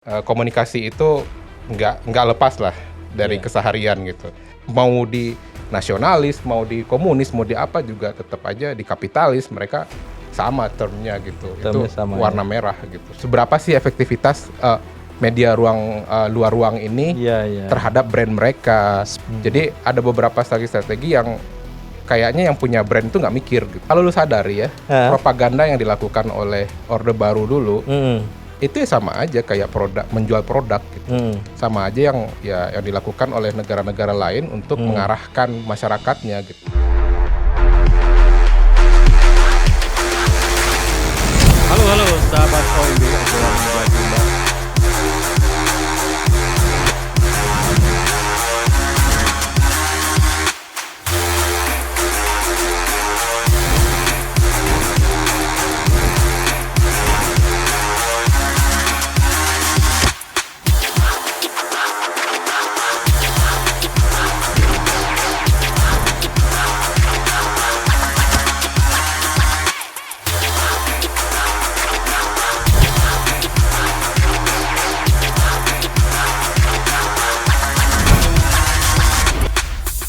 Komunikasi itu nggak lepas lah dari keseharian gitu. Mau di nasionalis, mau di komunis, mau di apa juga tetap aja di kapitalis mereka sama termnya gitu. Termnya itu sama, warna merah gitu. Seberapa sih efektivitas media luar ruang ini terhadap brand mereka? Jadi ada beberapa strategi yang kayaknya yang punya brand itu nggak mikir gitu. Kalau lu sadar ya, propaganda yang dilakukan oleh Orde Baru dulu itu ya sama aja kayak menjual produk gitu. Sama aja yang dilakukan oleh negara-negara lain untuk mengarahkan masyarakatnya gitu. Halo sahabat OMB, obrolan Bajunda.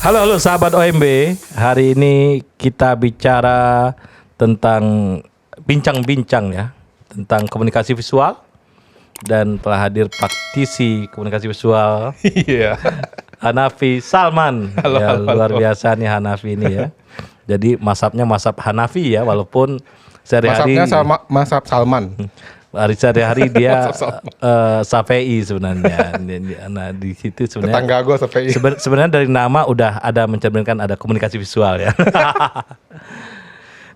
Halo sahabat OMB, hari ini kita bicara tentang bincang-bincang ya, tentang komunikasi visual dan telah hadir praktisi komunikasi visual Hanafi Salman. Halo. Luar biasa nih Hanafi ini ya. Jadi masabnya masab Hanafi ya, walaupun sehari-hari Masabnya sama masab Salman. Sehari-hari dia Safei sebenarnya. Nah di situ sebenarnya Tetangga gue Safei. Sebenarnya dari nama udah ada mencerminkan ada komunikasi visual ya.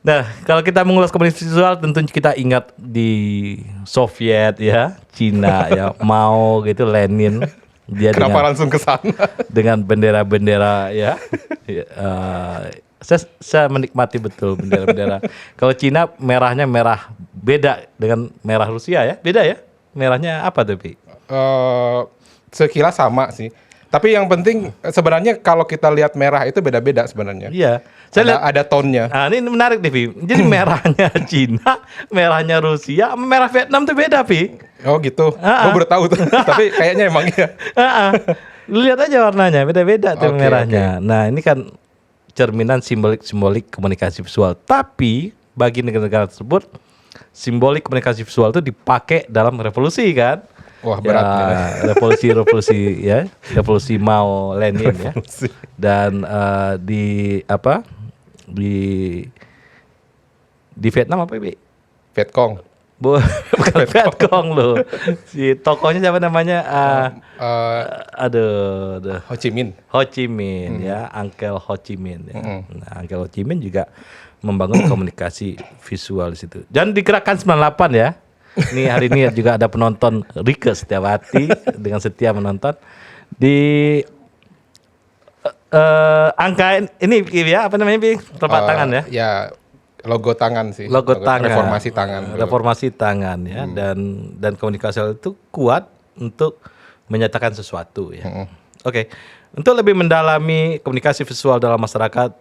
Nah kalau kita mengulas komunikasi visual tentu kita ingat di Soviet ya, Cina ya, Mao gitu, Lenin. Dia Kenapa langsung ke sana? dengan bendera-bendera ya. Saya menikmati betul bendera-bendera. Kalau Cina merahnya merah beda dengan merah Rusia ya, beda ya. Merahnya apa tuh Pi? Sekilas sama sih. Tapi yang penting sebenarnya kalau kita lihat merah itu beda-beda sebenarnya. Iya. Saya Ada tonnya. Nah ini menarik nih Pi. Jadi merahnya Cina, merahnya Rusia, merah Vietnam tuh beda Pi. Oh gitu. Gue baru tahu tuh. Tapi kayaknya emang iya. Lu lihat aja warnanya beda-beda tuh Oke, merahnya. Nah ini kan cerminan simbolik komunikasi visual. Tapi bagi negara-negara tersebut simbolik komunikasi visual itu dipakai dalam revolusi kan? Wah berat ya. Revolusi Mao Lenin Revolusi. ya. Dan di Vietnam apa Bi? Vietcong. Bukan Vietcong loh. Si tokohnya siapa namanya? Ho Chi Minh. Ho Chi Minh ya, Uncle Ho Chi Minh ya. Nah, Uncle Ho Chi Minh juga membangun komunikasi visual di situ. Dan di Gerakan 98 ya. Ini hari ini juga ada penonton Rike Setiawati dengan setia menonton di angka ini ya, apa namanya Bi? Telapak tangan ya. Ya logo tangan sih. Logo tangan. Reformasi tangan. Reformasi tangan ya. Dan komunikasi itu kuat untuk menyatakan sesuatu ya. Oke. Untuk lebih mendalami komunikasi visual dalam masyarakat,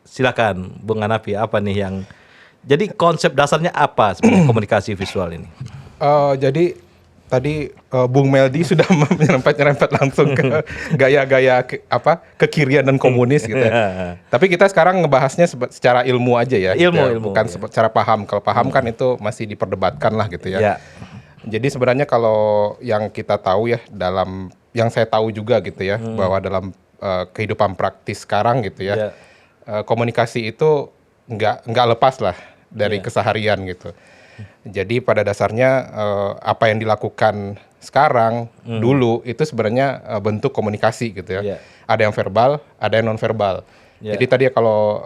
silakan Bung Hanafi, apa nih yang jadi konsep dasarnya apa sebenarnya komunikasi visual ini? Jadi tadi Bung Meldi sudah nyerempet langsung ke gaya-gaya kekirian dan komunis gitu ya. Tapi kita sekarang ngebahasnya secara ilmu aja ya. Ilmu, bukan secara paham. Kalau paham kan itu masih diperdebatkan lah gitu ya. Jadi sebenarnya kalau yang kita tahu ya, yang saya tahu juga gitu ya, bahwa dalam kehidupan praktis sekarang gitu ya, komunikasi itu nggak lepas lah dari keseharian gitu. Jadi pada dasarnya apa yang dilakukan sekarang dulu itu sebenarnya bentuk komunikasi gitu ya. Ada yang verbal, ada yang non verbal. Jadi tadi kalau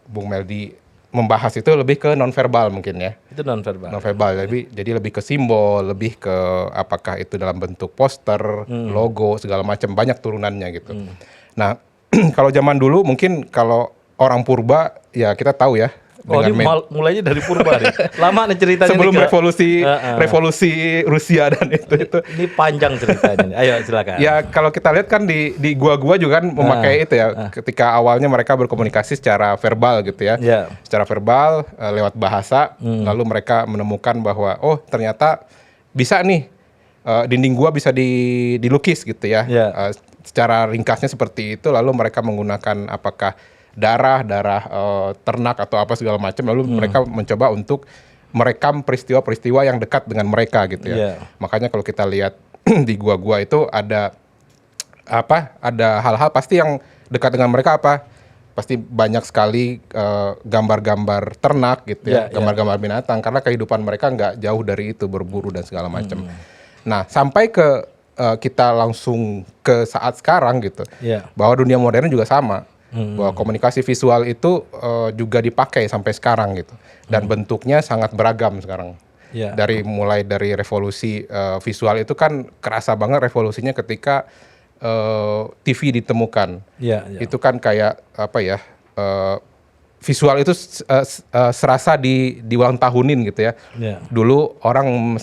Bung Meldi membahas itu lebih ke non verbal mungkin ya. Itu non verbal. Non verbal, jadi lebih ke simbol, lebih ke apakah itu dalam bentuk poster, logo segala macam, banyak turunannya gitu. Nah kalau zaman dulu mungkin kalau orang purba ya kita tahu ya. Ini mulainya dari purba nih. Lama nih ceritanya. Sebelum revolusi Rusia dan itu. Ini panjang ceritanya. Ayo silakan. Ya kalau kita lihat kan di gua juga kan memakai itu ya. Ketika awalnya mereka berkomunikasi secara verbal gitu ya. Secara verbal lewat bahasa. Lalu mereka menemukan bahwa oh ternyata bisa nih dinding gua bisa dilukis gitu ya. Secara ringkasnya seperti itu, lalu mereka menggunakan apakah darah ternak atau apa segala macam, lalu mereka mencoba untuk merekam peristiwa-peristiwa yang dekat dengan mereka gitu ya. Makanya kalau kita lihat di gua-gua itu ada hal-hal pasti yang dekat dengan mereka pasti banyak sekali gambar-gambar ternak gitu ya, gambar-gambar binatang, karena kehidupan mereka nggak jauh dari itu, berburu dan segala macam. Nah, sampai ke kita langsung ke saat sekarang gitu, bahwa dunia modern juga sama, bahwa komunikasi visual itu juga dipakai sampai sekarang gitu, dan bentuknya sangat beragam sekarang. Mulai dari revolusi visual itu kan kerasa banget revolusinya ketika TV ditemukan. Itu kan kayak visual itu serasa diulang tahunin gitu ya. Dulu orang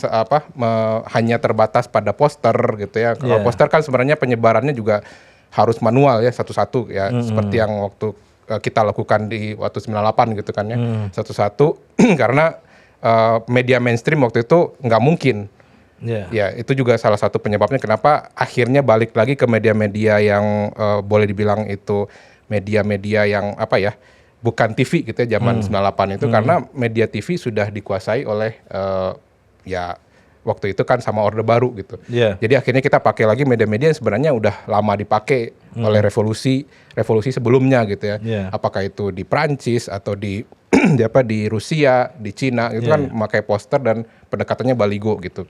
hanya terbatas pada poster gitu ya. Kalau poster kan sebenarnya penyebarannya juga harus manual ya, satu-satu ya, seperti yang waktu kita lakukan di waktu 98 gitu kan ya, satu-satu karena media mainstream waktu itu nggak mungkin. Ya, itu juga salah satu penyebabnya kenapa akhirnya balik lagi ke media-media yang boleh dibilang itu media-media yang bukan TV gitu ya, zaman 98 itu, karena media TV sudah dikuasai oleh waktu itu kan sama Orde Baru gitu. Jadi akhirnya kita pakai lagi media-media yang sebenarnya udah lama dipakai oleh revolusi sebelumnya gitu ya. Apakah itu di Prancis atau di di Rusia, di Cina itu kan memakai poster dan pendekatannya baligo gitu.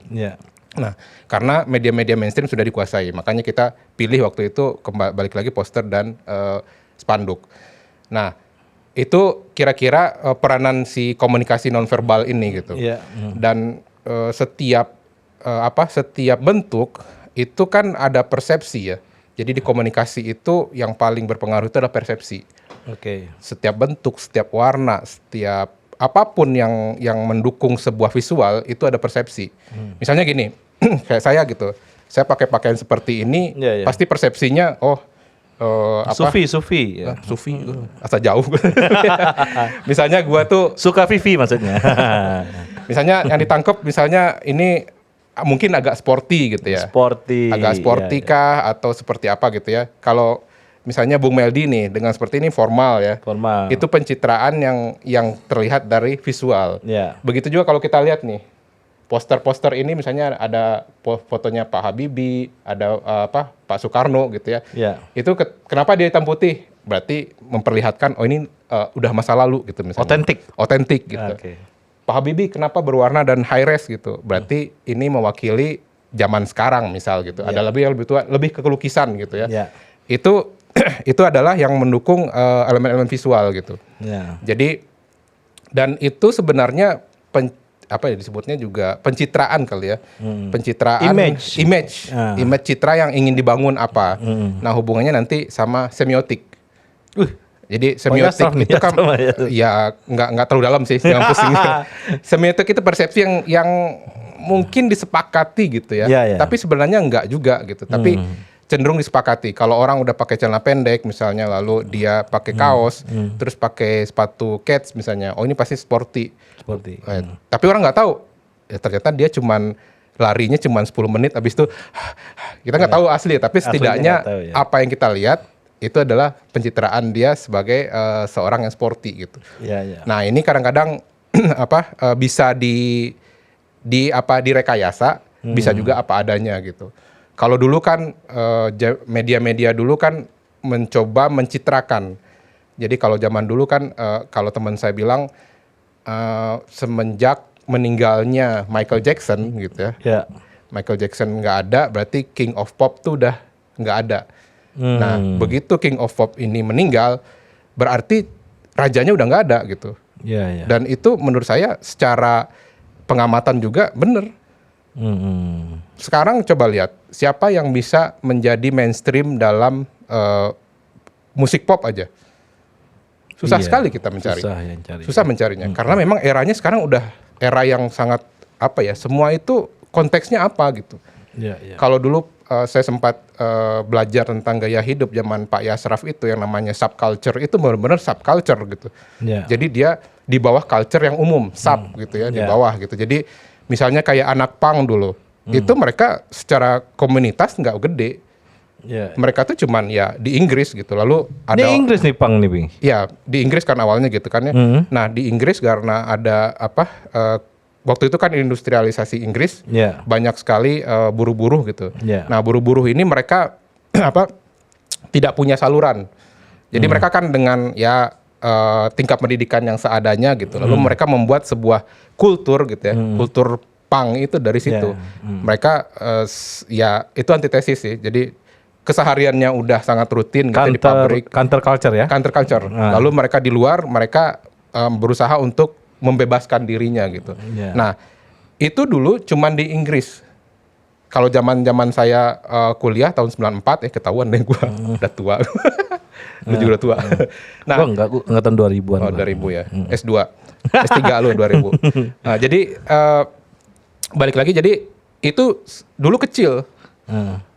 Nah, karena media-media mainstream sudah dikuasai, makanya kita pilih waktu itu balik lagi poster dan spanduk. Nah, itu kira-kira peranan si komunikasi nonverbal ini gitu. Dan setiap bentuk itu kan ada persepsi ya. Jadi di komunikasi itu yang paling berpengaruh itu adalah persepsi. Setiap bentuk, setiap warna, setiap apapun yang mendukung sebuah visual itu ada persepsi. Misalnya gini, kayak saya gitu, saya pakai pakaian seperti ini, pasti persepsinya Sufi, asa jauh. Misalnya gua tuh suka Vivi maksudnya. Misalnya yang ditangkap, misalnya ini mungkin agak sporty gitu ya. Agak sporty kah atau seperti apa gitu ya. Kalau misalnya Bung Meldi nih dengan seperti ini formal ya. Itu pencitraan yang terlihat dari visual. Begitu juga kalau kita lihat nih poster-poster ini, misalnya ada fotonya Pak Habibie, ada Pak Soekarno gitu ya. Itu kenapa dia hitam putih? Berarti memperlihatkan ini udah masa lalu gitu misalnya. Otentik gitu. Pak Habibie kenapa berwarna dan high res gitu? Berarti ini mewakili zaman sekarang misal gitu. Ada lebih tua, lebih ke kelukisan gitu ya. Itu adalah yang mendukung elemen-elemen visual gitu. Jadi dan itu sebenarnya disebutnya juga pencitraan kali ya. Pencitraan image citra yang ingin dibangun apa. Nah, hubungannya nanti sama semiotik. Jadi semiotik itu kan ya nggak terlalu dalam sih, jangan pusing. Semiotik itu persepsi yang mungkin disepakati gitu ya. Tapi sebenarnya enggak juga gitu. Tapi cenderung disepakati. Kalau orang udah pakai celana pendek misalnya, lalu dia pakai kaos, terus pakai sepatu kets misalnya, ini pasti sporty. Tapi orang nggak tahu, ternyata dia larinya cuman 10 menit, habis itu kita nggak tahu asli. Tapi setidaknya apa yang kita lihat itu adalah pencitraan dia sebagai seorang yang sporty gitu. Nah, ini kadang-kadang bisa direkayasa, bisa juga apa adanya gitu. Kalau dulu kan media-media dulu kan mencoba mencitrakan. Jadi kalau zaman dulu kan kalau teman saya bilang semenjak meninggalnya Michael Jackson gitu ya. Michael Jackson nggak ada, berarti King of Pop tuh udah nggak ada. Nah, begitu King of Pop ini meninggal, berarti rajanya udah nggak ada gitu. Dan itu menurut saya secara pengamatan juga benar. Sekarang coba lihat siapa yang bisa menjadi mainstream dalam musik pop aja. Susah sekali kita mencari. Susah mencarinya. Karena memang eranya sekarang udah era yang sangat semua itu konteksnya apa gitu. Kalau dulu saya sempat belajar tentang gaya hidup zaman Pak Yasraf itu yang namanya subculture, itu benar-benar subculture gitu. Jadi dia di bawah culture yang umum, sub gitu ya, di bawah gitu. Jadi misalnya kayak anak punk dulu. itu mereka secara komunitas nggak gede. Yeah. Mereka tuh cuman ya di Inggris gitu. Lalu ada Ini Inggris nih Pang nih, Bing. Ya di Inggris kan awalnya gitu kan ya. Nah di Inggris karena ada waktu itu kan industrialisasi Inggris, banyak sekali buruh-buruh gitu. Nah buruh-buruh ini mereka tidak punya saluran. Jadi mereka kan dengan tingkat pendidikan yang seadanya gitu. Lalu mereka membuat sebuah kultur gitu ya, kultur punk itu dari situ. Mereka itu antitesis sih. Jadi kesehariannya udah sangat rutin gitu di pabrik. Counter culture ya? Counter culture. Lalu mereka di luar, mereka berusaha untuk membebaskan dirinya gitu. Nah, itu dulu cuman di Inggris. Kalau zaman saya kuliah tahun 94, ketahuan deh gue udah tua. Lu juga udah tua. Nah, gue enggak tahun 2000-an. Oh, 2000 ya. S2. S3 lu 2000. Nah, jadi balik lagi, jadi itu dulu kecil.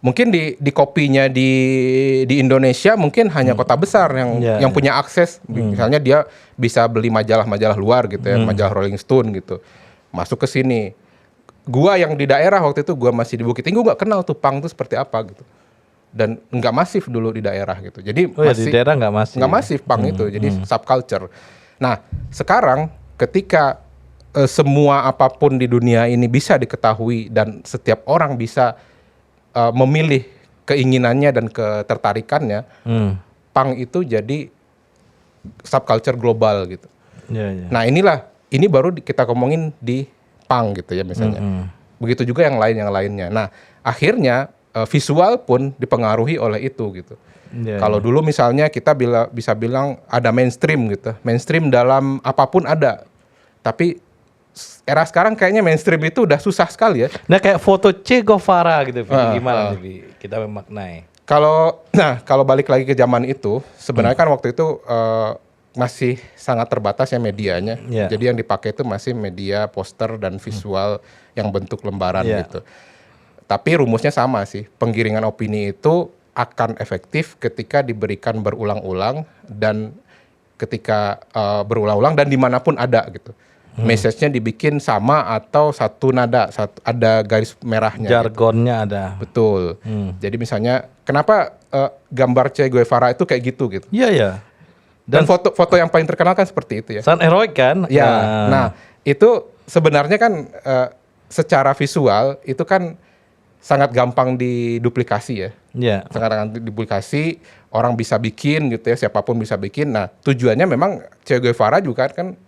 Mungkin di kopinya di Indonesia mungkin hanya kota besar yang punya akses. Misalnya dia bisa beli majalah-majalah luar gitu ya, majalah Rolling Stone gitu. Masuk ke sini. Gua yang di daerah waktu itu, gua masih di Bukit Tinggi, gua nggak kenal tuh punk itu seperti apa gitu. Dan nggak masif dulu di daerah gitu. Jadi di daerah nggak masif punk itu. Jadi subculture. Nah, sekarang ketika semua apapun di dunia ini bisa diketahui dan setiap orang bisa memilih keinginannya dan ketertarikannya, punk itu jadi subculture global gitu. Nah ini baru kita ngomongin di punk gitu ya misalnya. Begitu juga yang lainnya. Nah akhirnya visual pun dipengaruhi oleh itu gitu. Kalau dulu misalnya kita bisa bilang ada mainstream gitu. Mainstream dalam apapun ada. Tapi era sekarang kayaknya mainstream itu udah susah sekali ya. Nah kayak foto Che Guevara gitu, gimana nih kita memaknai? Kalau balik lagi ke zaman itu, sebenarnya kan waktu itu masih sangat terbatas ya medianya. Jadi yang dipakai itu masih media poster dan visual yang bentuk lembaran gitu. Tapi rumusnya sama sih, penggiringan opini itu akan efektif ketika diberikan berulang-ulang dan ketika berulang-ulang dan dimanapun ada gitu. Message-nya dibikin sama atau satu nada, ada garis merahnya. Jargonnya gitu. Ada. Betul. Jadi misalnya kenapa gambar Che Guevara itu kayak gitu? Iya. Dan foto yang paling terkenal kan seperti itu ya. Sangat heroik kan? Ya. Nah itu sebenarnya kan secara visual itu kan sangat gampang diduplikasi ya. Sangat gampang diduplikasi, orang bisa bikin gitu ya, siapapun bisa bikin. Nah tujuannya memang Che Guevara juga kan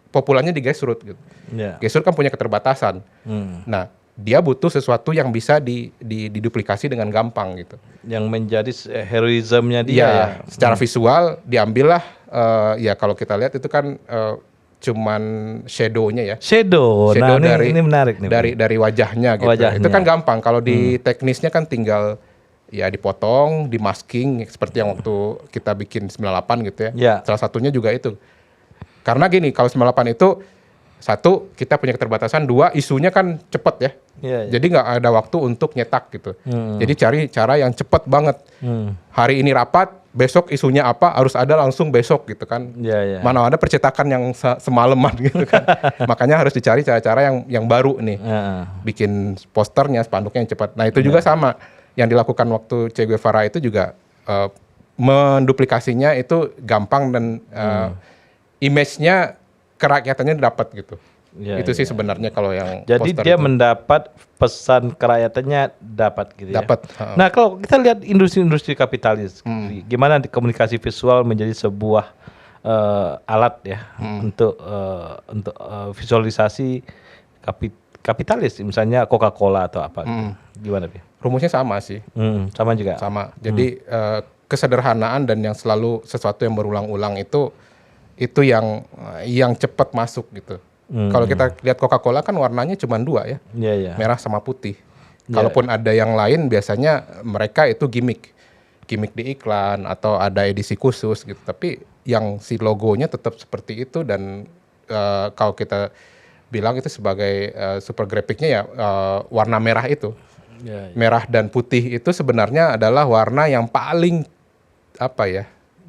populernya di grassroots gitu. Grassroots kan punya keterbatasan. Nah, dia butuh sesuatu yang bisa diduplikasi dengan gampang gitu. Yang menjadi heroismnya dia ya. Secara visual diambillah kalau kita lihat itu kan cuman shadow-nya ya. Shadow ini menarik nih. Dari wajahnya gitu. Itu kan gampang. Kalau di teknisnya kan tinggal ya dipotong, dimasking seperti yang waktu kita bikin 98 gitu ya. Salah satunya juga itu. Karena gini, kalau 98 itu satu kita punya keterbatasan, dua isunya kan cepet ya. Jadi nggak ada waktu untuk nyetak gitu. Jadi cari cara yang cepet banget. Hari ini rapat, besok isunya apa, harus ada langsung besok gitu kan. Mana ada percetakan yang semalaman gitu kan. Makanya harus dicari cara-cara yang baru nih. Bikin posternya, spanduknya yang cepat. Nah itu juga sama. Yang dilakukan waktu Che Guevara itu juga menduplikasinya itu gampang dan image-nya kerakyatannya dapat gitu. Itu sih sebenarnya kalau yang jadi dia itu mendapat pesan kerakyatannya dapat gitu ya. Nah, kalau kita lihat industri-industri kapitalis, gimana komunikasi visual menjadi sebuah alat ya untuk visualisasi kapitalis, misalnya Coca-Cola atau apa gitu. Gimana, Pi? Rumusnya sama sih. Sama juga. Sama. Jadi kesederhanaan dan yang selalu sesuatu yang berulang-ulang itu yang cepat masuk gitu. Kalau kita lihat Coca-Cola kan warnanya cuma dua ya, merah sama putih. Kalaupun ada yang lain biasanya mereka itu gimmick di iklan atau ada edisi khusus gitu. Tapi yang si logonya tetap seperti itu dan kalau kita bilang itu sebagai super graphicnya ya warna merah itu. Merah dan putih itu sebenarnya adalah warna yang paling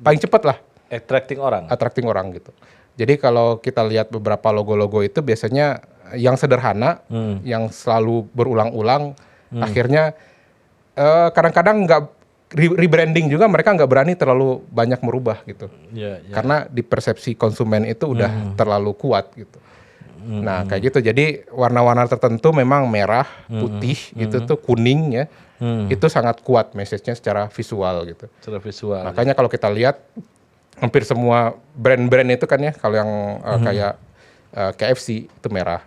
paling cepat lah. Attracting orang gitu. Jadi kalau kita lihat beberapa logo-logo itu biasanya yang sederhana, yang selalu berulang-ulang, akhirnya kadang-kadang nggak rebranding juga mereka nggak berani terlalu banyak merubah gitu, karena di persepsi konsumen itu udah terlalu kuat gitu. Nah kayak gitu, jadi warna-warna tertentu memang merah, putih gitu tuh, kuning ya, itu sangat kuat message-nya secara visual gitu. Secara visual. Makanya kalau kita lihat hampir semua brand-brand itu kan ya, kalau yang kayak KFC itu merah.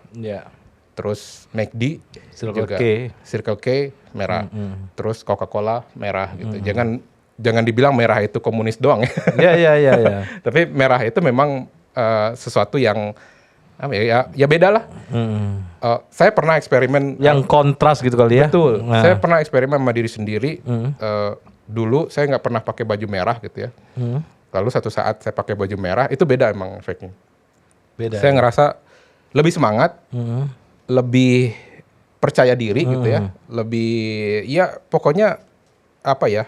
Terus McD juga, Circle K merah. Terus Coca-Cola merah gitu. Jangan dibilang merah itu komunis doang ya. Ya. Tapi merah itu memang sesuatu yang ya beda lah. Saya pernah eksperimen yang kontras gitu kali ya. Betul. Saya pernah eksperimen sama diri sendiri. Dulu saya nggak pernah pakai baju merah gitu ya. Lalu satu saat saya pakai baju merah, itu beda emang efeknya. Saya ngerasa lebih semangat, lebih percaya diri gitu ya, lebih ya pokoknya apa ya,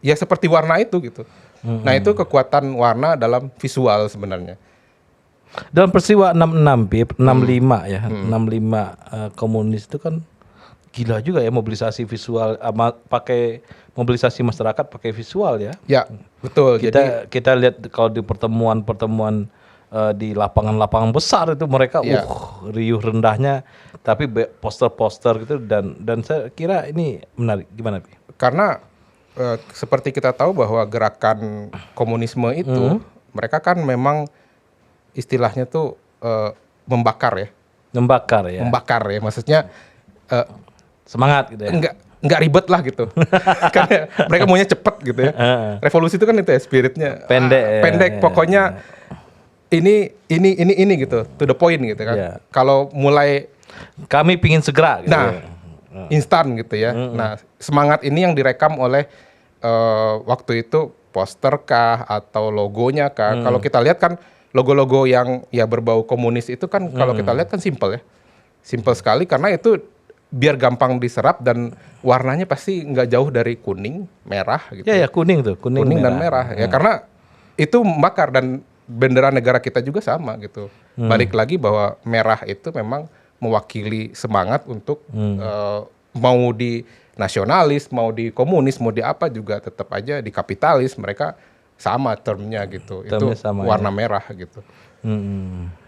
ya seperti warna itu gitu. Nah itu kekuatan warna dalam visual sebenarnya. Dalam peristiwa 66 Bib, 65 ya, 65 komunis itu kan gila juga ya, mobilisasi visual, pakai mobilisasi masyarakat pakai visual ya. Ya betul. Kita lihat kalau di pertemuan di lapangan-lapangan besar itu mereka riuh rendahnya, tapi poster-poster gitu, dan saya kira ini menarik. Gimana Bi? Karena seperti kita tahu bahwa gerakan komunisme itu mereka kan memang istilahnya tuh membakar ya. Membakar ya, maksudnya semangat gitu ya. Enggak ribet lah gitu. Karena mereka maunya cepet gitu ya. Revolusi itu kan itu ya spiritnya. Pendek pokoknya ini gitu, to the point gitu kan. Kalau mulai kami pingin segera gitu. Nah, instan gitu ya. Nah, semangat ini yang direkam oleh waktu itu poster kah atau logonya kah. Kalau kita lihat kan logo-logo yang ya berbau komunis itu kan kalau kita lihat kan simple ya. Simple sekali karena itu biar gampang diserap dan warnanya pasti nggak jauh dari kuning, merah gitu. Ya kuning tuh, kuning dan merah. Ya karena itu membakar, dan bendera negara kita juga sama gitu. Balik lagi bahwa merah itu memang mewakili semangat untuk mau di nasionalis, mau di komunis, mau di apa juga tetap aja di kapitalis mereka sama termnya gitu. Itu sama, warna merah gitu.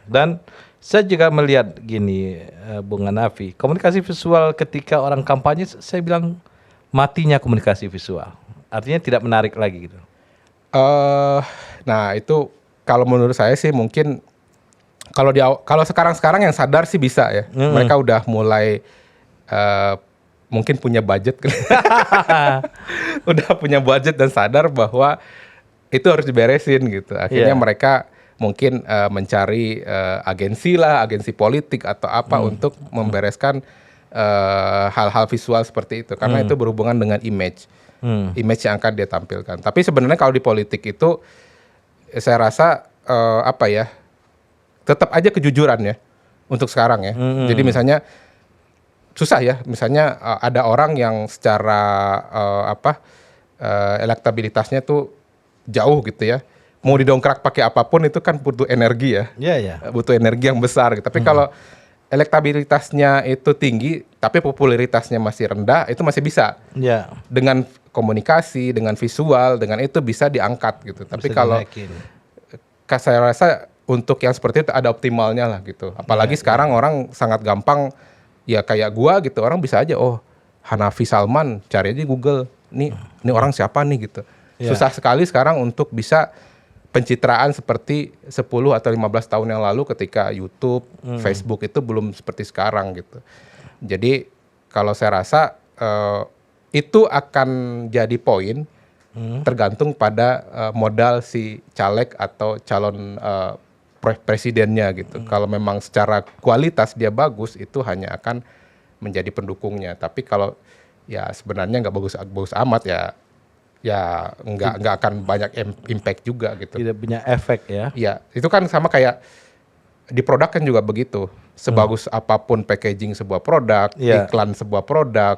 Dan saya juga melihat gini, Bung Hanafi, komunikasi visual ketika orang kampanye, saya bilang matinya komunikasi visual. Artinya tidak menarik lagi gitu. Nah itu kalau menurut saya sih mungkin kalau sekarang yang sadar sih bisa ya. Mereka udah mulai mungkin punya budget. Udah punya budget dan sadar bahwa itu harus diberesin gitu. Akhirnya mereka mungkin mencari agensi politik atau apa untuk membereskan hal-hal visual seperti itu. Karena itu berhubungan dengan image yang akan dia tampilkan. Tapi sebenarnya kalau di politik itu saya rasa tetap aja kejujuran ya untuk sekarang ya. Jadi misalnya susah ya, misalnya ada orang yang secara elektabilitasnya tuh jauh gitu ya, mau didongkrak pakai apapun itu kan butuh energi ya. Butuh energi yang besar gitu. Tapi kalau elektabilitasnya itu tinggi tapi popularitasnya masih rendah, itu masih bisa. Dengan komunikasi, dengan visual, dengan itu bisa diangkat gitu. Tapi kalau saya rasa untuk yang seperti itu ada optimalnya lah gitu. Apalagi sekarang orang sangat gampang ya, kayak gua gitu, orang bisa aja Hanafi Salman, cari aja Google. Ini orang siapa nih gitu. Susah sekali sekarang untuk bisa pencitraan seperti 10 atau 15 tahun yang lalu ketika YouTube, Facebook itu belum seperti sekarang gitu. Jadi kalau saya rasa itu akan jadi poin tergantung pada modal si caleg atau calon presidennya gitu. Kalau memang secara kualitas dia bagus, itu hanya akan menjadi pendukungnya. Tapi kalau ya sebenarnya nggak bagus amat ya nggak akan banyak impact juga gitu. Tidak punya efek ya. Iya, itu kan sama kayak di produk kan juga begitu. Sebagus apapun packaging sebuah produk, iklan sebuah produk,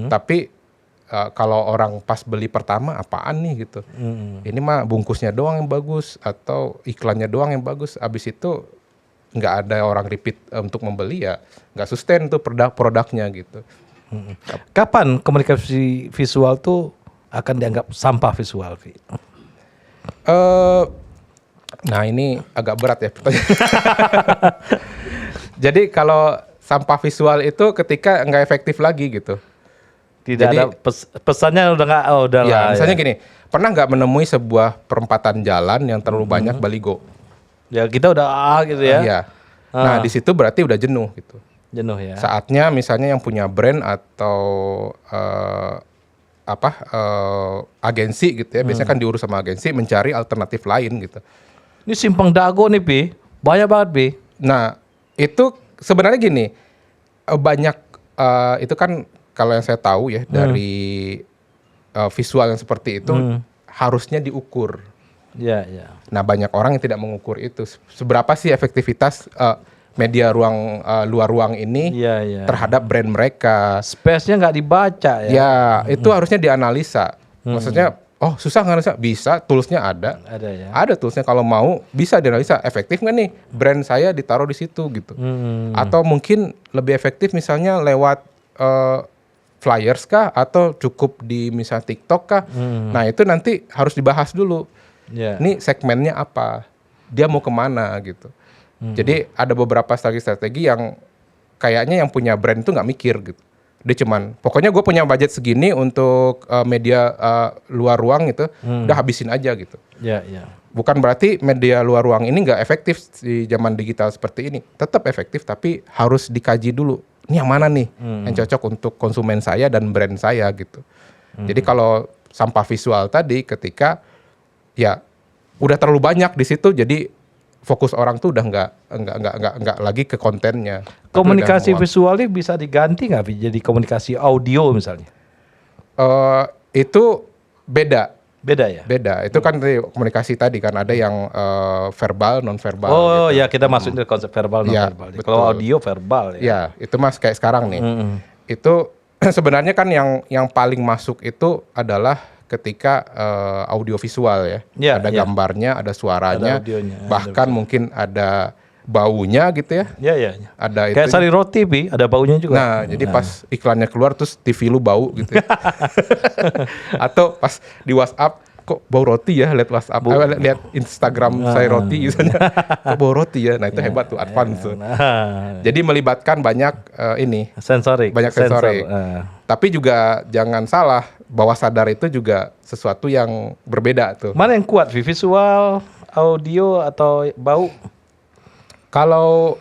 tapi kalau orang pas beli pertama apaan nih gitu. Ini mah bungkusnya doang yang bagus atau iklannya doang yang bagus. Abis itu nggak ada orang repeat untuk membeli, ya nggak sustain tuh produknya gitu. Kapan komunikasi visual tuh akan dianggap sampah visual, Vi? Nah ini agak berat ya pertanyaan. Jadi kalau sampah visual itu ketika nggak efektif lagi gitu. Tidak ada pesannya udah nggak, udah Ya, lah. misalnya gini, pernah nggak menemui sebuah perempatan jalan yang terlalu banyak baligo? Ya kita udah gitu ya. Iya. Nah di situ berarti udah jenuh gitu. Jenuh ya. Saatnya misalnya yang punya brand atau agensi gitu ya, biasanya kan diurus sama agensi, mencari alternatif lain gitu. Ini simpang dago nih, Pi. Banyak banget, Pi. Nah itu sebenarnya gini, banyak itu kan kalau yang saya tahu ya dari visual yang seperti itu harusnya diukur. Ya, ya. Nah banyak orang yang tidak mengukur itu. Seberapa sih efektivitas media luar ruang ini terhadap brand mereka? Space-nya nggak dibaca ya. Ya itu harusnya dianalisa. Maksudnya, oh susah nganalisa? Bisa, toolsnya ada. Ada ya. Ada toolsnya, kalau mau bisa dianalisa. Efektif nggak nih brand saya ditaruh di situ gitu? Atau mungkin lebih efektif misalnya lewat flyers kah? Atau cukup di misalnya TikTok kah? Nah itu nanti harus dibahas dulu. Ya. Ini segmennya apa? Dia mau kemana gitu? Jadi ada beberapa strategi yang kayaknya yang punya brand itu nggak mikir gitu. Dia cuman, pokoknya gue punya budget segini untuk media luar ruang itu, udah habisin aja gitu. Ya, ya. Bukan berarti media luar ruang ini nggak efektif di zaman digital seperti ini. Tetap efektif, tapi harus dikaji dulu. Ini yang mana nih yang cocok untuk konsumen saya dan brand saya gitu. Jadi kalau sampah visual tadi, ketika ya udah terlalu banyak di situ, jadi fokus orang tuh udah nggak lagi ke kontennya. Komunikasi visual ini bisa diganti nggak, Vi? Jadi komunikasi audio misalnya? Itu beda. Beda ya? Beda. Itu kan komunikasi tadi kan ada yang verbal, non verbal. Oh gitu. ya, kita masukin ke konsep verbal, non verbal. Ya, kalau audio verbal ya. Ya, itu mas kayak sekarang nih. Itu sebenarnya kan yang paling masuk itu adalah ketika audio visual ya. Ada gambarnya, ada suaranya, ada audionya, bahkan mungkin ada baunya gitu ya. Iya, iya. Ada kayak sari roti, Pi, ada baunya juga. Nah, jadi pas iklannya keluar terus TV lu bau gitu ya. Atau pas di WhatsApp, kok bau roti ya, lihat WhatsApp, lihat Instagram sari roti misalnya, kok bau roti ya. Nah, itu hebat tuh, advance tuh. Jadi melibatkan banyak sensorik. Banyak sensorik. Tapi juga jangan salah, bawah sadar itu juga sesuatu yang berbeda tuh. Mana yang kuat, Vi? Visual, audio, atau bau? Kalau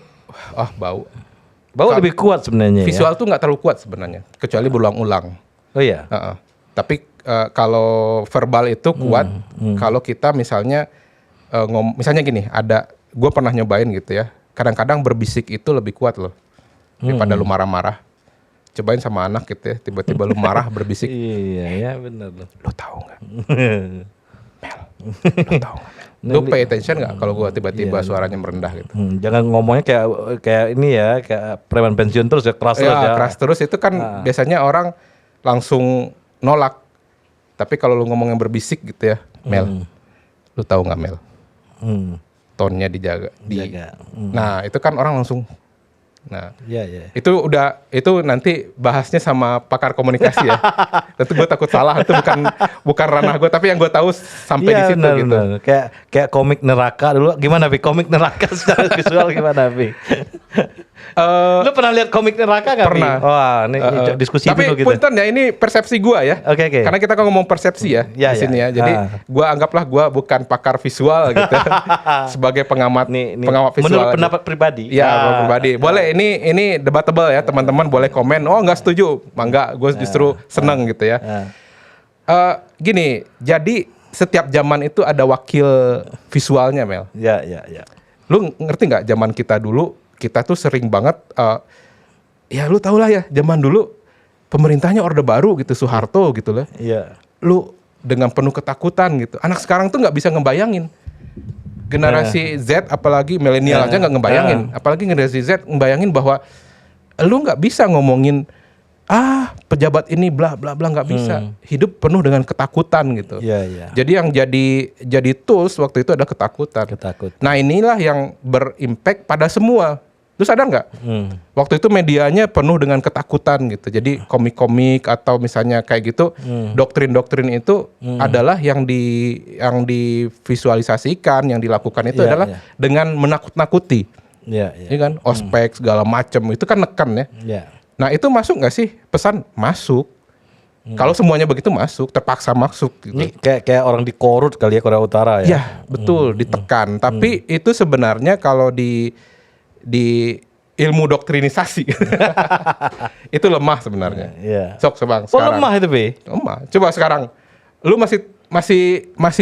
bau lebih kuat sebenarnya. Visual tuh nggak terlalu kuat sebenarnya, kecuali berulang-ulang. Oh iya. Tapi kalau verbal itu kuat. Kalau kita misalnya misalnya gini, gue pernah nyobain gitu ya. Kadang-kadang berbisik itu lebih kuat loh daripada lu marah-marah. Cobain sama anak gitu ya, tiba-tiba lu marah berbisik. Iya ya, benar loh. Lu tahu nggak? Mel, lu tahu nggak? Lu pay attention nggak kalau gue tiba-tiba suaranya merendah gitu? Jangan ngomongnya kayak ini ya, kayak preman pensiun terus ya, keras terus ya. Keras terus itu kan biasanya orang langsung nolak. Tapi kalau lu ngomong yang berbisik gitu ya, Mel, lu tahu nggak Mel? Tonnya dijaga. Nah itu kan orang langsung. Nah, itu nanti bahasnya sama pakar komunikasi ya. Tentu gue takut salah, itu bukan ranah gue, tapi yang gue tahu sampai di situ gitu. Bener. Kayak komik neraka dulu. Gimana, Vi? Komik neraka secara visual gimana, Vi? Lu pernah lihat komik neraka nggak? Pernah. Wah, ini diskusi tapi dulu gitu. punten ya, ini persepsi gue ya. Oke. Karena kita kan ngomong persepsi ya di sini ya. Jadi gue anggaplah gue bukan pakar visual gitu. Sebagai pengamat visual. Menurut pendapat pribadi. Ya, pribadi. Boleh, ini debatable ya, teman-teman boleh komen. Oh, nggak setuju, enggak, gue justru seneng gitu ya. Gini, jadi setiap zaman itu ada wakil visualnya, Mel. Ya. Lu ngerti nggak zaman kita dulu? Kita tuh sering banget, ya lu tau lah ya, zaman dulu pemerintahnya Orde Baru gitu, Soeharto gitu lah. Iya. Lu dengan penuh ketakutan gitu. Anak sekarang tuh nggak bisa ngebayangin. Generasi Z, apalagi milenial aja nggak ngebayangin. Apalagi generasi Z ngebayangin bahwa lu nggak bisa ngomongin pejabat ini bla bla bla, nggak bisa. Hidup penuh dengan ketakutan gitu. Jadi yang jadi tools waktu itu adalah ketakutan. Nah inilah yang berimpact pada semua. Lu sadar nggak? Waktu itu medianya penuh dengan ketakutan gitu. Jadi komik-komik atau misalnya kayak gitu, doktrin-doktrin itu adalah yang divisualisasikan, yang dilakukan itu adalah dengan menakut-nakuti. Iya kan? Ospek segala macam itu kan neken ya. Nah itu masuk nggak sih pesan? Masuk. Kalau semuanya begitu masuk, terpaksa masuk. Gitu. Ini kayak orang dikorut kali ya Korea Utara ya. Ya betul, ditekan. Tapi itu sebenarnya kalau di ilmu doktrinisasi itu lemah sebenarnya. Sok sebang. Sekarang. Lemah itu Bi? Lemah. Coba sekarang, lu masih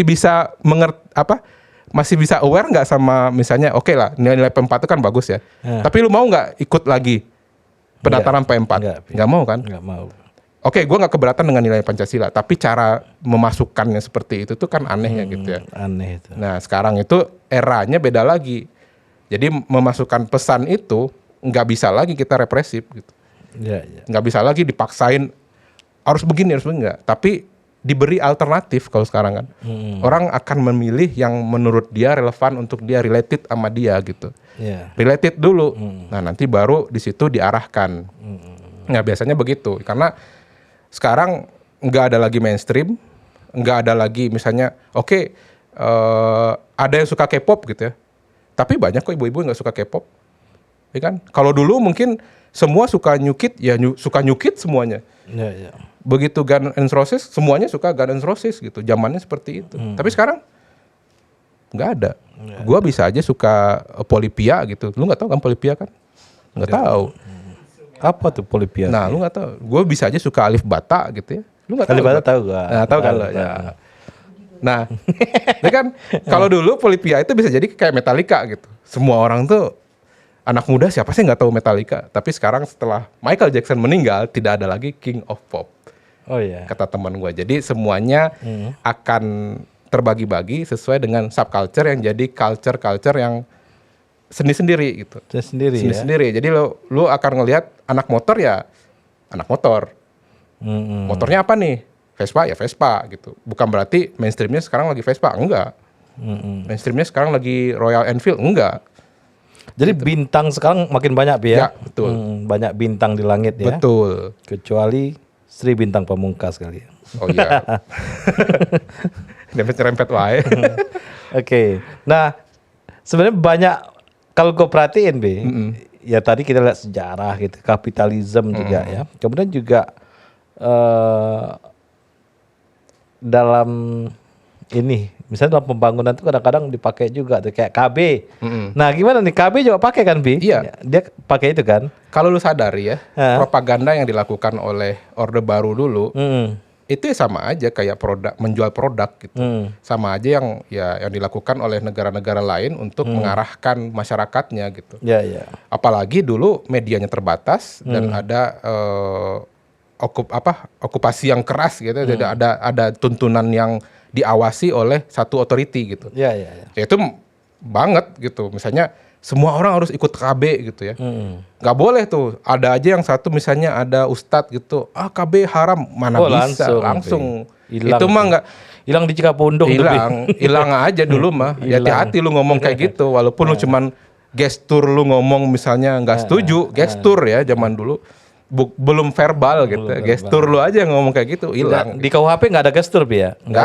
bisa masih bisa aware nggak sama misalnya lah nilai P4 itu kan bagus ya. Tapi lu mau nggak ikut lagi pendaftaran P4? Nggak mau kan? Nggak mau. Oke, gue nggak keberatan dengan nilai Pancasila, tapi cara memasukkannya seperti itu tuh kan aneh ya gitu ya. Aneh itu. Nah sekarang itu eranya beda lagi. Jadi memasukkan pesan itu nggak bisa lagi kita represif gitu. Nggak bisa lagi dipaksain harus begini nggak. Tapi diberi alternatif kalau sekarang kan. Orang akan memilih yang menurut dia relevan untuk dia, related sama dia gitu. Related dulu. Nah nanti baru di situ diarahkan. Nah biasanya begitu. Karena sekarang nggak ada lagi mainstream, nggak ada lagi misalnya ada yang suka K-pop gitu ya. Tapi banyak kok ibu-ibu yang nggak suka K-pop, ya kan? Kalau dulu mungkin semua suka nyukit, ya suka nyukit semuanya. Begitu Guns N' Roses, semuanya suka Guns N' Roses gitu. Zamannya seperti itu. Tapi sekarang nggak ada. Gua bisa aja suka Polyphia gitu. Lu nggak tahu kan Polyphia kan? Nggak tahu. Apa tuh Polyphia? Nah, lu nggak tahu. Gua bisa aja suka Alif Bata gitu ya. Lu nggak tahu? Alif Bata tahu gak? Nah, tahu kan lo ya. Nah, ya kan kalau dulu Polyphia itu bisa jadi kayak Metallica gitu. Semua orang tuh anak muda siapa sih nggak tahu Metallica. Tapi sekarang setelah Michael Jackson meninggal tidak ada lagi King of Pop. Oh iya. Kata teman gue. Jadi semuanya akan terbagi-bagi sesuai dengan subculture yang jadi culture yang sendiri gitu. Sendiri. Jadi lu akan ngelihat anak motor ya anak motor. Motornya apa nih? Vespa ya Vespa gitu. Bukan berarti mainstreamnya sekarang lagi Vespa, enggak. Mainstreamnya sekarang lagi Royal Enfield, enggak. Jadi gitu. Bintang sekarang makin banyak ya? Ya betul. Banyak bintang di langit ya? Betul. Kecuali Sri Bintang Pamungkas kali ya? Oh iya. Rempet wae. Oke. Nah sebenarnya banyak, kalau gue perhatiin ya tadi kita lihat sejarah gitu, kapitalisme juga ya. Kemudian juga dalam ini, misalnya dalam pembangunan itu kadang-kadang dipakai juga tuh kayak KB. Nah, gimana nih KB juga pakai kan, Bi? Iya. Dia pakai itu kan? Kalau lu sadari ya, propaganda yang dilakukan oleh Orde Baru dulu, itu sama aja kayak menjual produk gitu. Sama aja yang dilakukan oleh negara-negara lain untuk mengarahkan masyarakatnya gitu. Iya. Apalagi dulu medianya terbatas dan ada okupasi yang keras gitu. Jadi ada tuntunan yang diawasi oleh satu authority gitu. Iya. Ya itu banget gitu. Misalnya semua orang harus ikut KB gitu ya. Nggak boleh tuh. Ada aja yang satu misalnya ada ustadz gitu. KB haram, mana bisa langsung. Ilang, itu mah nggak hilang di Cikapundung. Hilang aja dulu mah. Ya hati-hati lu ngomong kayak gitu. Walaupun lu cuman gestur lu ngomong misalnya nggak setuju, gestur ya zaman dulu. Belum verbal gitu, gestur lu aja ngomong kayak gitu hilang. Di KUHP nggak ada gestur Bi ya? Nggak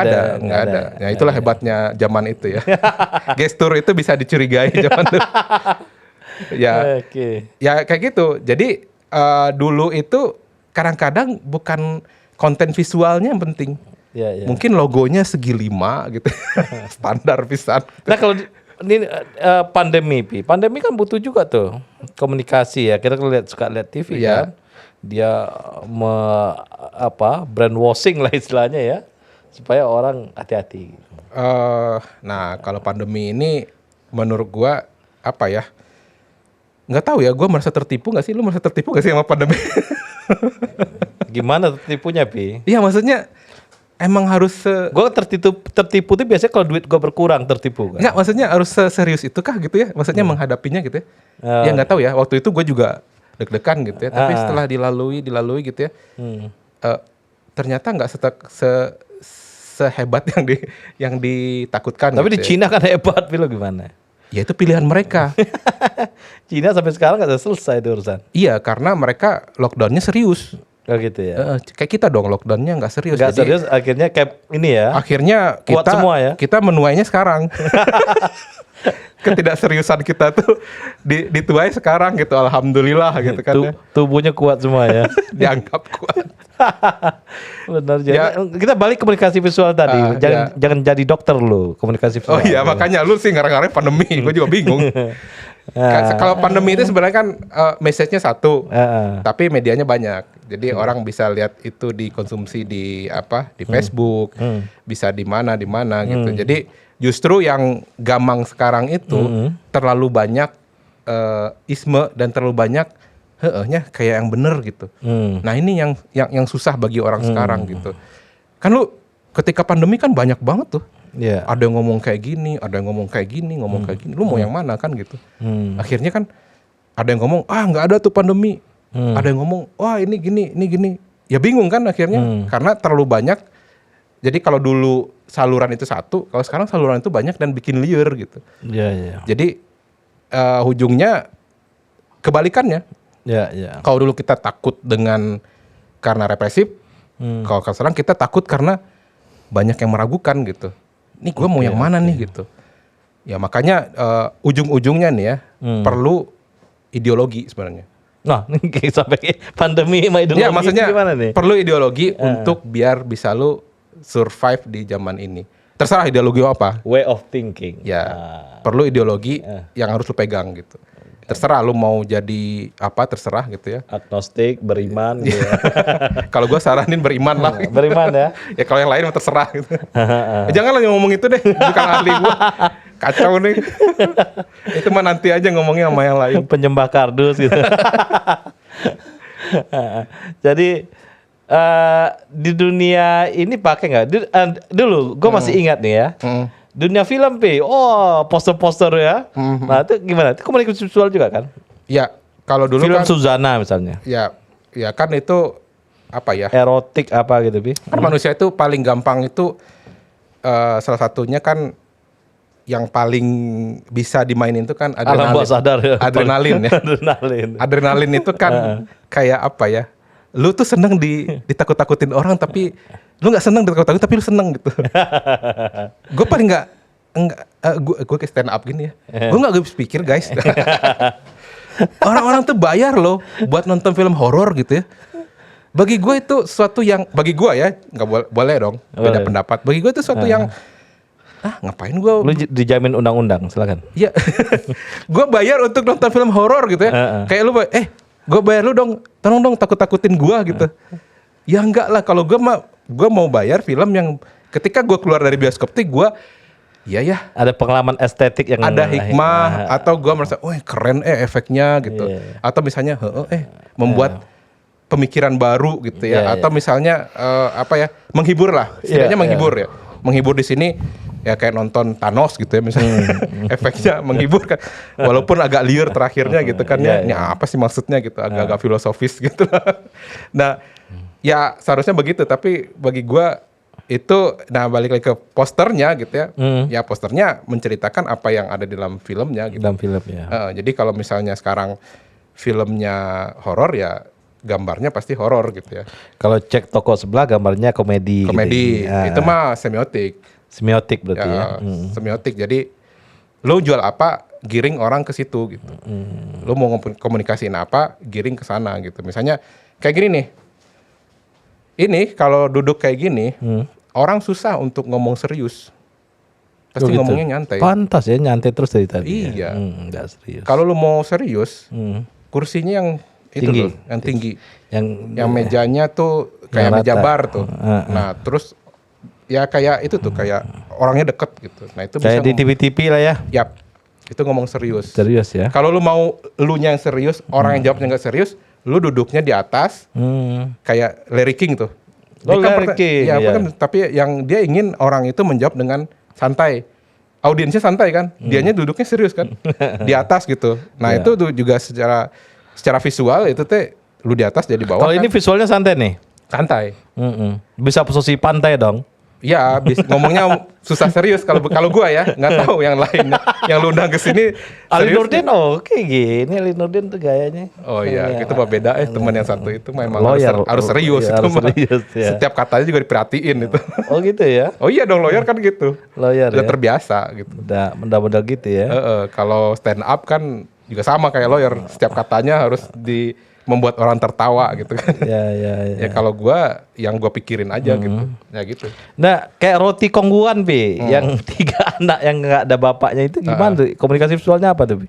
ada. Ya itulah hebatnya zaman itu ya. Gestur itu bisa dicurigai zaman dulu. Ya, ya kayak gitu. Jadi dulu itu kadang-kadang bukan konten visualnya yang penting. Mungkin logonya segi 5 gitu, standar pisan. Nah kalau ini pandemi kan butuh juga tuh komunikasi ya. Kita suka lihat TV kan. Dia brainwashing lah istilahnya ya, supaya orang hati-hati. Nah kalau pandemi ini menurut gua nggak tahu ya, gua merasa tertipu nggak sih? Lu merasa tertipu nggak sih sama pandemi? Gimana tertipunya Pi? Iya maksudnya emang harus gue tertipu tuh biasanya kalau duit gue berkurang tertipu kan? Nggak, maksudnya harus serius itu kah gitu ya? Maksudnya menghadapinya gitu ya? Ya nggak tahu ya, waktu itu gue juga deg-degan gitu ya. Tapi setelah dilalui gitu ya, ternyata nggak sehebat yang ditakutkan. Tapi gitu di Cina kan hebat, lo gimana? Ya itu pilihan mereka. Cina sampai sekarang nggak selesai itu urusan. Iya, karena mereka lockdownnya serius. Oh gitu ya. Kayak kita dong, lockdownnya nggak serius. Nggak serius, akhirnya kayak ini ya. Akhirnya kuat semua ya. Kita menuainya sekarang. Ketidakseriusan kita tuh dituai sekarang gitu, alhamdulillah gitu kan ya. Tubuhnya kuat semua ya. Dianggap kuat. Benar ya. Kita balik komunikasi visual tadi. Jangan jadi dokter lu, komunikasi visual. Oh iya, makanya lu sih ngarang-ngarang pandemi, gue juga bingung. Kalau pandemi itu sebenarnya kan message-nya satu, tapi medianya banyak. Jadi orang bisa lihat itu dikonsumsi di Facebook, bisa di mana gitu. Jadi justru yang gamang sekarang itu terlalu banyak isme dan terlalu banyak kayak yang bener gitu. Nah ini yang susah bagi orang sekarang gitu. Kan lu ketika pandemi kan banyak banget tuh. Yeah. Ada yang ngomong kayak gini, ada yang ngomong kayak gini, Lu mau yang mana kan gitu. Akhirnya kan ada yang ngomong, nggak ada tuh pandemi. Ada yang ngomong, wah ini gini. Ya bingung kan akhirnya, karena terlalu banyak. Jadi kalau dulu saluran itu satu, kalau sekarang saluran itu banyak dan bikin liar gitu. Yeah. Jadi ujungnya kebalikannya. Yeah. Kalau dulu kita takut karena represif, kalau sekarang kita takut karena banyak yang meragukan gitu. Ini gue mau yang mana nih gitu. Ya makanya ujung-ujungnya nih ya perlu ideologi sebenarnya. Nah, sampai pandemi sama ideologi ya, maksudnya gimana nih? Perlu ideologi untuk biar bisa lu survive di zaman ini. Terserah ideologi apa. Way of thinking. Ya, perlu ideologi yang harus lu pegang gitu. Terserah lu mau jadi apa, terserah gitu ya. Agnostik, beriman gitu ya. Kalau gue saranin beriman lah. Gitu. Beriman ya. Ya kalau yang lain terserah gitu. Janganlah ngomong itu deh, bukan ahli gue. Kacau nih. Itu mah nanti aja ngomongnya sama yang lain. Penyembah kardus gitu. Jadi di dunia ini pakai nggak? Dulu gue masih ingat nih ya. Dunia film poster-poster ya. Nah itu gimana? Itu komunikasi visual juga kan? Ya kalau dulu film kan Suzana misalnya. Ya kan itu apa ya? Erotik apa gitu Bi? Kan manusia itu paling gampang itu salah satunya kan yang paling bisa dimainin itu kan adrenalin. Alam bawah sadar ya. Adrenalin ya. Adrenalin itu kan kayak apa ya? Lu tuh seneng ditakut-takutin orang tapi lu nggak seneng ditakut-takutin tapi lu seneng gitu. Gue paling gue kayak stand up gini ya. Gue nggak habis pikir guys. Orang-orang tuh bayar loh buat nonton film horor gitu ya. Bagi gue itu suatu yang bagi gue ya nggak boleh dong beda pendapat. Bagi gue itu suatu yang ngapain gue? Lu dijamin undang-undang, silakan. Iya, gue bayar untuk nonton film horor gitu ya. Kayak lu, gue bayar lu dong, tolong dong takut-takutin gue gitu. Ya enggak lah, kalau gue mau bayar film yang ketika gue keluar dari bioskop tuh gue, ya. Ada pengalaman estetik yang ada hikmah atau gue merasa, keren efeknya gitu. Atau misalnya, membuat pemikiran baru gitu ya. Atau misalnya menghibur lah, setidaknya menghibur ya. Menghibur di sini. Ya kayak nonton Thanos gitu ya misalnya. Efeknya menghibur kan. Walaupun agak liar terakhirnya gitu kan ya. Ini apa sih maksudnya gitu. Agak-agak filosofis gitu. Nah ya seharusnya begitu. Tapi bagi gue itu balik lagi ke posternya gitu ya. Ya posternya menceritakan apa yang ada di dalam filmnya gitu. Dalam film ya. Jadi kalau misalnya sekarang filmnya horor ya gambarnya pasti horor gitu ya. Kalau cek toko sebelah gambarnya komedi. Komedi. Gitu. Itu mah semiotik. Semiotik berarti ya. Semiotik. Jadi lo jual apa, giring orang ke situ gitu. Lo mau komunikasiin apa, giring ke sana gitu. Misalnya kayak gini nih. Ini kalau duduk kayak gini, orang susah untuk ngomong serius. Pasti ngomongnya nyantai. Pantas ya nyantai terus dari tadi. Iya. Nggak serius. Kalau lo mau serius, kursinya yang tinggi. Itu loh, yang tinggi. Yang mejanya tuh kayak meja bar tuh. Nah, terus ya kayak itu tuh kayak orangnya deket gitu. Nah itu kayak bisa di TV-TV lah ya. Yap, itu ngomong serius. Serius ya. Kalau lu mau elunya yang serius, orang yang jawabnya nggak serius, lu duduknya di atas, kayak Larry King tuh. Larry King. Ya, tapi yang dia ingin orang itu menjawab dengan santai. Audiensnya santai kan, dianya duduknya serius kan, di atas gitu. Nah itu tuh juga secara secara visual itu teh lu di atas jadi bawah. Kalau kan ini visualnya santai nih. santai. Bisa posisi pantai dong. Iya, ngomongnya susah serius kalau gua ya, nggak tahu yang lainnya. Yang lu undang ke sini Ali serius. Nurdin oke gini, Ali Nurdin tuh gayanya. Oh iya, itu mah beda teman yang satu itu memang Lawyer. harus serius Iya, itu harus mah. serius, ya. Setiap katanya juga diperhatiin itu. Oh gitu ya. Oh iya dong, lawyer kan gitu. Lawyer Udah ya. terbiasa gitu. Udah modal-modal gitu ya. Kalau stand up kan juga sama kayak lawyer, setiap katanya harus membuat orang tertawa gitu kan. Ya kalau gua yang gua pikirin aja gitu. Ya gitu. Nah, kayak roti kongguan Bi, yang 3 anak yang nggak ada bapaknya itu gimana tuh? Komunikasi visualnya apa tuh Bi?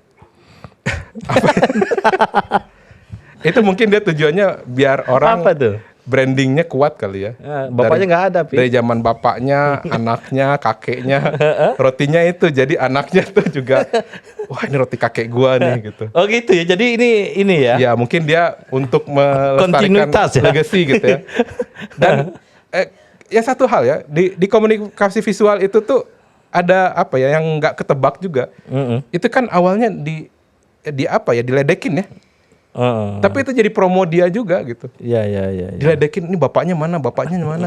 Itu mungkin dia tujuannya biar orang Apa tuh? brandingnya kuat kali ya. Bapaknya nggak ada Bi. Dari zaman bapaknya, anaknya, kakeknya, rotinya itu jadi anaknya tuh juga. Wah ini roti kakek gua nih gitu. Oh gitu ya. Jadi ini ya. Ya mungkin dia untuk melestarikan Kontinuitas ya. legacy gitu ya. Dan ya satu hal ya di komunikasi visual itu tuh ada apa ya yang nggak ketebak juga. Itu kan awalnya di apa ya diledekin ya. Tapi itu jadi promo dia juga gitu. Iya. Diledekin ini bapaknya mana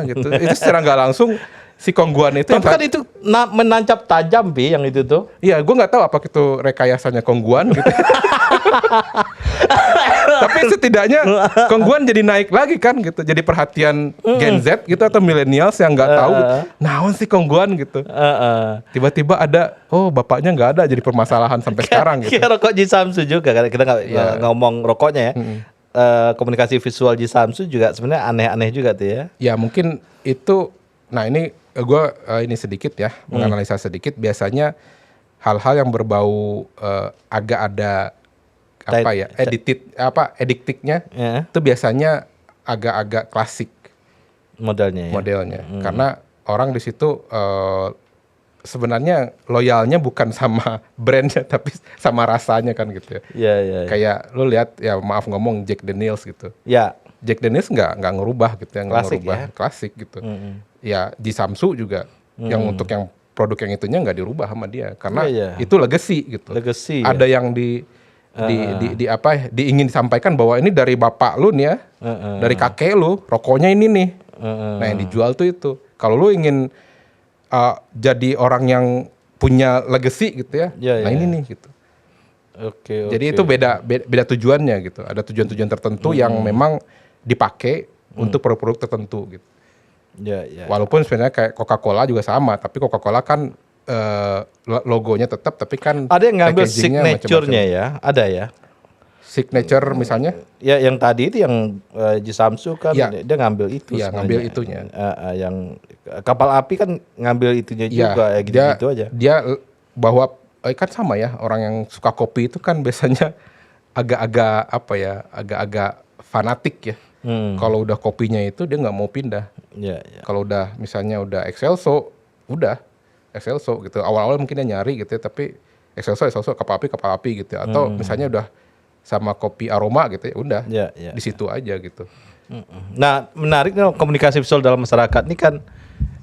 gitu. Itu secara nggak langsung si kongguan itu. Tapi kan itu menancap tajam Bi yang itu tuh. Iya, gue nggak tahu apa itu rekayasanya kongguan gitu. Tapi setidaknya kongguan jadi naik lagi kan gitu. Jadi perhatian Gen Z gitu atau millennials yang nggak tahu. Naon sih kongguan gitu. Tiba-tiba ada, oh bapaknya nggak ada jadi permasalahan sampai sekarang gitu. Kayak rokok Ji Samsu juga kan kita nggak ngomong rokoknya ya. Komunikasi visual Ji Samsu juga sebenarnya aneh-aneh juga tuh ya. Ya mungkin itu. Nah ini gue ini sedikit ya menganalisa sedikit. Biasanya hal-hal yang berbau agak ada apa ya ediktiknya itu biasanya agak-agak klasik modelnya. Karena orang di situ sebenarnya loyalnya bukan sama brandnya tapi sama rasanya kan gitu ya. Iya. Kayak lu lihat ya maaf ngomong Jack Daniels gitu. Ya. Jack Daniels nggak ngerubah gitu ya, klasik gitu. Ya di Samsu juga yang untuk yang produk yang itunya nggak dirubah sama dia karena itu legacy gitu. Ada yang diingin disampaikan bahwa ini dari bapak lu nih ya, dari kakek lu, rokoknya ini nih. Nah yang dijual tuh itu. Kalau lu ingin jadi orang yang punya legacy gitu ya, ini nih gitu. Jadi itu beda tujuannya gitu. Ada tujuan-tujuan tertentu yang memang dipakai untuk produk-produk tertentu gitu. Walaupun sebenarnya kayak Coca-Cola juga sama, tapi Coca-Cola kan logonya tetap, tapi kan ada yang ngambil signature-nya ya, ada ya. Signature misalnya? Ya yang tadi itu yang Ji Samsu kan dia ngambil itu. Iya ngambil itunya. Yang kapal api kan ngambil itunya juga gitu aja. Dia bahwa kan sama ya orang yang suka kopi itu kan biasanya agak-agak fanatik ya. Kalau udah kopinya itu dia nggak mau pindah. Kalau udah misalnya udah Excelso gitu. Awal-awal mungkin dia nyari gitu ya, tapi Excelso kapal api gitu. Atau misalnya udah sama kopi aroma gitu ya, udah di situ aja gitu. Nah menarik nih komunikasi visual dalam masyarakat ini kan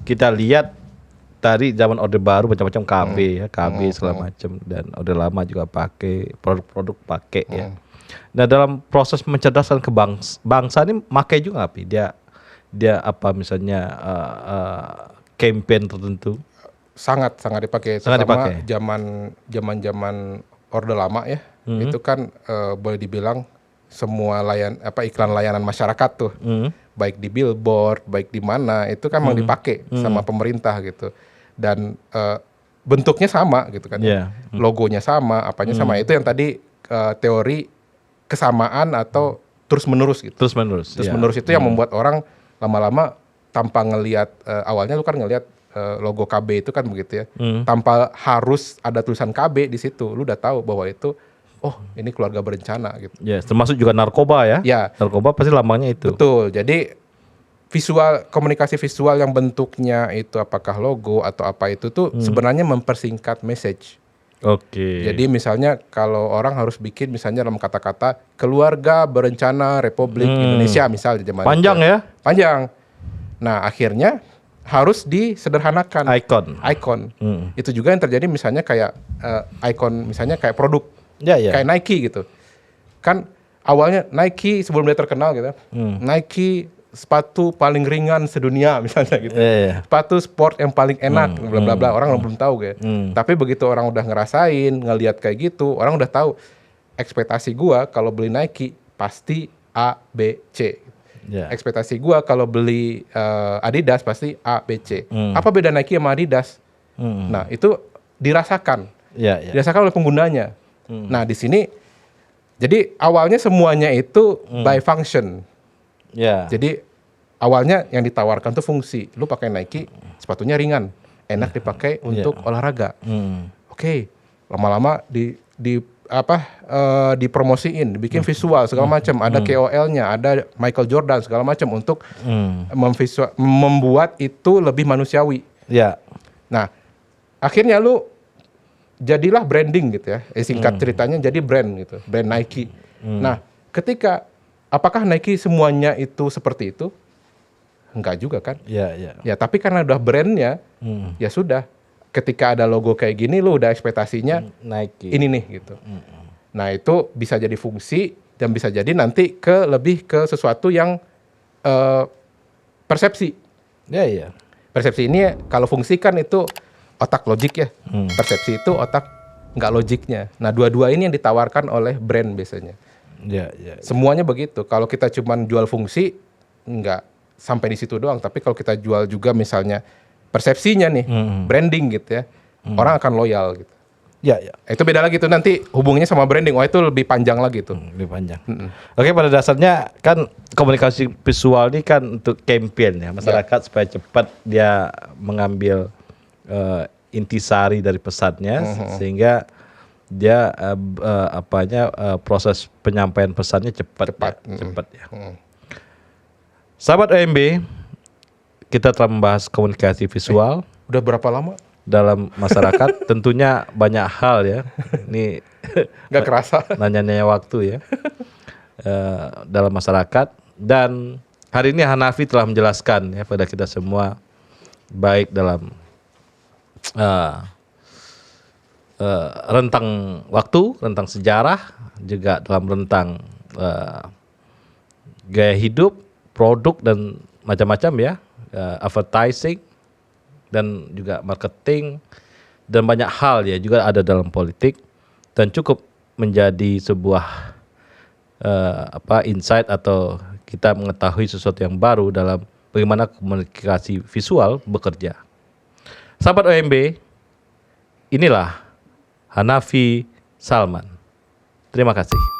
kita lihat tadi zaman Orde Baru macam-macam KB segala macam dan Orde Lama juga pakai produk-produk pakai ya. Nah dalam proses mencerdaskan bangsa ini pakai juga nggak Pi? Dia apa misalnya campaign tertentu? Sangat dipakai. Terutama zaman Orde Lama ya. Itu kan boleh dibilang semua iklan layanan masyarakat tuh. Baik di billboard, baik di mana itu kan memang dipakai sama pemerintah gitu. Dan bentuknya sama gitu kan. Logonya sama, apanya sama. Itu yang tadi teori kesamaan atau terus menerus gitu. Terus menerus itu yang membuat orang lama-lama tanpa ngelihat awalnya lu kan ngelihat logo KB itu kan begitu ya. Tanpa harus ada tulisan KB di situ, lu udah tahu bahwa itu ini keluarga berencana gitu. Termasuk juga narkoba ya. Narkoba pasti lambangnya itu. Betul. Jadi komunikasi visual yang bentuknya itu apakah logo atau apa itu tuh sebenarnya mempersingkat message. Jadi misalnya kalau orang harus bikin misalnya dalam kata-kata keluarga berencana Republik Indonesia misalnya zaman panjang itu. Panjang. Nah akhirnya harus disederhanakan icon. Itu juga yang terjadi misalnya kayak icon misalnya kayak produk kayak Nike gitu kan awalnya Nike sebelum dia terkenal gitu. Nike sepatu paling ringan sedunia misalnya gitu. Sepatu sport yang paling enak, bla bla bla. Orang belum tahu gitu. Tapi begitu orang udah ngerasain, ngelihat kayak gitu, orang udah tahu ekspektasi gua kalau beli Nike pasti A, B, C. Ekspektasi gua kalau beli Adidas pasti A, B, C. Apa beda Nike sama Adidas? Nah, itu dirasakan. Dirasakan oleh penggunanya. Nah, di sini jadi awalnya semuanya itu by function. Jadi awalnya yang ditawarkan tuh fungsi. Lu pakai Nike, sepatunya ringan, enak dipakai untuk olahraga. Oke, lama-lama dipromosiin, dibikin visual segala macam. Ada KOL-nya, ada Michael Jordan segala macam untuk membuat itu lebih manusiawi. Nah, akhirnya lu jadilah branding gitu ya. Singkat ceritanya jadi brand gitu, brand Nike. Nah, ketika apakah Nike semuanya itu seperti itu? Enggak juga kan? Ya, tapi karena udah brandnya, ya sudah. Ketika ada logo kayak gini, lu udah ekspektasinya Nike ini nih gitu. Nah, itu bisa jadi fungsi dan bisa jadi nanti lebih ke sesuatu yang persepsi. Persepsi ini kalau fungsi kan itu otak logik ya. Persepsi itu otak nggak logiknya. Nah, dua-dua ini yang ditawarkan oleh brand biasanya. Semuanya begitu. Kalau kita cuman jual fungsi, nggak sampai di situ doang. Tapi kalau kita jual juga misalnya persepsinya nih, branding gitu ya, orang akan loyal gitu. Itu beda lagi tuh nanti hubungannya sama branding. Wah, itu lebih panjang lagi tuh. Lebih panjang. Oke, pada dasarnya kan komunikasi visual ini kan untuk campaign ya, masyarakat supaya cepat dia mengambil intisari dari pesannya sehingga dia proses penyampaian pesannya cepat ya. Sahabat OMB, kita telah membahas komunikasi visual. Udah berapa lama? Dalam masyarakat tentunya banyak hal ya. Ini nggak kerasa. Nanya-nanya waktu ya. Dalam masyarakat, dan hari ini Hanafi telah menjelaskan ya pada kita semua, baik dalam rentang waktu, rentang sejarah, juga dalam rentang gaya hidup, produk dan macam-macam ya, advertising dan juga marketing dan banyak hal ya, juga ada dalam politik, dan cukup menjadi sebuah insight atau kita mengetahui sesuatu yang baru dalam bagaimana komunikasi visual bekerja. Sahabat OMB, inilah Hanafi Salman. Terima kasih.